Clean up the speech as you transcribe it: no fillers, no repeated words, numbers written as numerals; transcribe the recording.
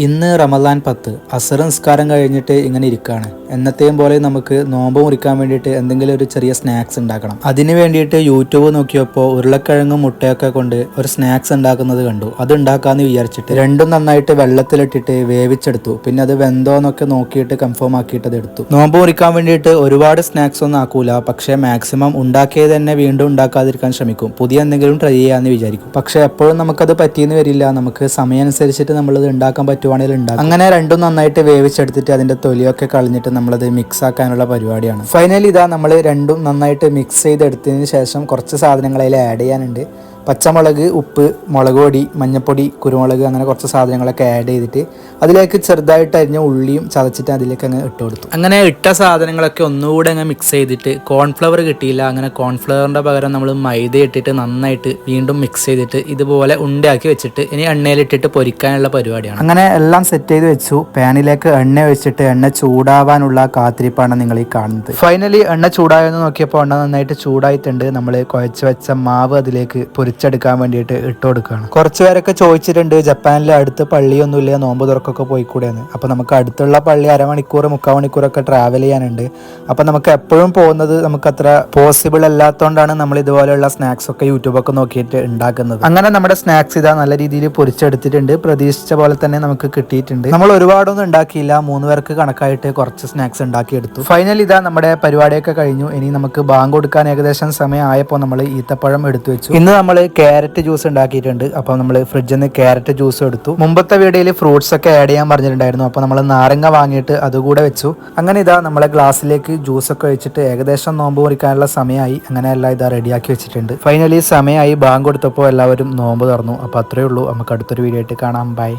ഇന്ന് റമദാൻ 10 അസർ നിസ്കാരം കഴിഞ്ഞിട്ട് ഇങ്ങനെ ഇരിക്കുകയാണ്. എന്നത്തെയും പോലെ നമുക്ക് നോമ്പ് മുറിക്കാൻ വേണ്ടിയിട്ട് എന്തെങ്കിലും ഒരു ചെറിയ സ്നാക്സ് ഉണ്ടാക്കണം. അതിന് വേണ്ടിയിട്ട് യൂട്യൂബ് നോക്കിയപ്പോൾ ഉരുളക്കിഴങ്ങും മുട്ടയൊക്കെ കൊണ്ട് ഒരു സ്നാക്സ് ഉണ്ടാക്കുന്നത് കണ്ടു. അത് ഉണ്ടാക്കാമെന്ന് വിചാരിച്ചിട്ട് രണ്ടും നന്നായിട്ട് വെള്ളത്തിലിട്ടിട്ട് വേവിച്ചെടുത്തു. പിന്നെ അത് വെന്തോന്നൊക്കെ നോക്കിയിട്ട് കൺഫേം ആക്കിയിട്ട് അത് എടുത്തു. നോമ്പ് മുറിക്കാൻ വേണ്ടിയിട്ട് ഒരുപാട് സ്നാക്സ് ഒന്നും ആക്കൂല, പക്ഷേ മാക്സിമം ഉണ്ടാക്കിയത് തന്നെ വീണ്ടും ഉണ്ടാക്കാതിരിക്കാൻ ശ്രമിക്കും. പുതിയ എന്തെങ്കിലും ട്രൈ ചെയ്യാമെന്ന് വിചാരിക്കും. പക്ഷേ എപ്പോഴും നമുക്കത് പറ്റിയെന്ന് വരില്ല. നമുക്ക് സമയം അനുസരിച്ചിട്ട് നമ്മളത് ഉണ്ടാക്കാൻ പറ്റും. അങ്ങനെ രണ്ടും നന്നായിട്ട് വേവിച്ചെടുത്തിട്ട് അതിന്റെ തൊലിയൊക്കെ കളഞ്ഞിട്ട് നമ്മളത് മിക്സ് ആക്കാനുള്ള പരിപാടിയാണ്. ഫൈനലി ഇതാ നമ്മൾ രണ്ടും നന്നായിട്ട് മിക്സ് ചെയ്തെടുത്തതിന് ശേഷം കുറച്ച് സാധനങ്ങൾ അതിൽ ആഡ് ചെയ്യാനുണ്ട്. പച്ചമുളക്, ഉപ്പ്, മുളക് പൊടി, മഞ്ഞൾപ്പൊടി, കുരുമുളക്, അങ്ങനെ കുറച്ച് സാധനങ്ങളൊക്കെ ആഡ് ചെയ്തിട്ട് അതിലേക്ക് ചെറുതായിട്ട് അരിഞ്ഞ ഉള്ളിയും ചതച്ചിട്ട് അതിലേക്ക് അങ്ങ് ഇട്ട് കൊടുത്തു. അങ്ങനെ ഇട്ട സാധനങ്ങളൊക്കെ ഒന്നുകൂടെ അങ്ങ് മിക്സ് ചെയ്തിട്ട് കോൺഫ്ലവർ കിട്ടിയില്ല. അങ്ങനെ കോൺഫ്ലവറിൻ്റെ പകരം നമ്മൾ മൈദ ഇട്ടിട്ട് നന്നായിട്ട് വീണ്ടും മിക്സ് ചെയ്തിട്ട് ഇതുപോലെ ഉണ്ടാക്കി വെച്ചിട്ട് ഇനി എണ്ണയിലിട്ടിട്ട് പൊരിക്കാനുള്ള പരിപാടിയാണ്. അങ്ങനെ എല്ലാം സെറ്റ് ചെയ്ത് വെച്ചു. പാനിലേക്ക് എണ്ണ വെച്ചിട്ട് എണ്ണ ചൂടാവാനുള്ള കാത്തിരിപ്പാണ് നിങ്ങൾ ഈ കാണുന്നത്. ഫൈനലി എണ്ണ ചൂടായെന്ന് നോക്കിയപ്പോൾ എണ്ണ നന്നായിട്ട് ചൂടായിട്ടുണ്ട്. നമ്മൾ കുഴച്ച് വെച്ച മാവ് അതിലേക്ക് പൊരിച്ചെടുക്കാൻ വേണ്ടിയിട്ട് ഇട്ട് കൊടുക്കുകയാണ്. കുറച്ച് പേരൊക്കെ ചോദിച്ചിട്ടുണ്ട് ജപ്പാനിലെ അടുത്ത് പള്ളിയൊന്നുമില്ല, നോമ്പ് തുറക്കൊക്കെ പോയിക്കൂടെയെന്ന്. അപ്പോൾ നമുക്ക് അടുത്തുള്ള പള്ളി അരമണിക്കൂർ 3/4 മണിക്കൂറൊക്കെ ട്രാവൽ ചെയ്യാനുണ്ട്. അപ്പോൾ നമുക്ക് എപ്പോഴും പോകുന്നത് നമുക്കത്ര പോസിബിൾ അല്ലാത്തതുകൊണ്ടാണ് നമ്മൾ ഇതുപോലെയുള്ള സ്നാക്സ് ഒക്കെ യൂട്യൂബൊക്കെ നോക്കിയിട്ട് ഉണ്ടാക്കുന്നത്. അങ്ങനെ നമ്മുടെ സ്നാക്സ് ഇതാ നല്ല രീതിയിൽ പൊരിച്ചെടുത്തിട്ടുണ്ട്. പ്രതീക്ഷിച്ച പോലെ തന്നെ നമുക്ക് കിട്ടിയിട്ടുണ്ട്. നമ്മൾ ഒരുപാടൊന്നും ഉണ്ടാക്കിയില്ല, 3 പേർക്ക് കണക്കായിട്ട് കുറച്ച് സ്നാക്സ് ഉണ്ടാക്കിയെടുത്തു. ഫൈനൽ ഇതാ നമ്മുടെ പരിപാടിയൊക്കെ കഴിഞ്ഞു. ഇനി നമുക്ക് ബാങ്ക് കൊടുക്കാൻ ഏകദേശം സമയം ആയപ്പോൾ നമ്മൾ ഈത്തപ്പഴം എടുത്തു വെച്ചു. ഇന്ന് നമ്മൾ ക്യാരറ്റ് ജ്യൂസ് ഉണ്ടാക്കിയിട്ടുണ്ട്. അപ്പോൾ നമ്മൾ ഫ്രിഡ്ജിൽ നിന്ന് ക്യാരറ്റ് ജ്യൂസ് എടുത്തു. മുമ്പത്തെ വീഡിയോയിൽ ഫ്രൂട്ട്സ് ഒക്കെ ആഡ് ചെയ്യാൻ പറഞ്ഞിട്ടുണ്ടായിരുന്നു. അപ്പോൾ നമ്മൾ നാരങ്ങ വാങ്ങിയിട്ട് അതുകൂടെ വെച്ചു. അങ്ങനെ ഇതാ നമ്മളെ ഗ്ലാസ്സിലേക്ക് ജ്യൂസ് ഒക്കെ വെച്ചിട്ട് ഏകദേശം നോമ്പ് മുറിക്കാനുള്ള സമയമായി. അങ്ങനെ എല്ലാം ഇതാ റെഡിയാക്കി വെച്ചിട്ടുണ്ട്. ഫൈനലി സമയമായി ബാങ്ക് കൊടുത്തപ്പോൾ എല്ലാവരും നോമ്പ് തുറന്നു. അപ്പോൾ അത്രയേ ഉള്ളൂ. നമുക്ക് അടുത്തൊരു വീഡിയോ ആയിട്ട് കാണാം. ബൈ.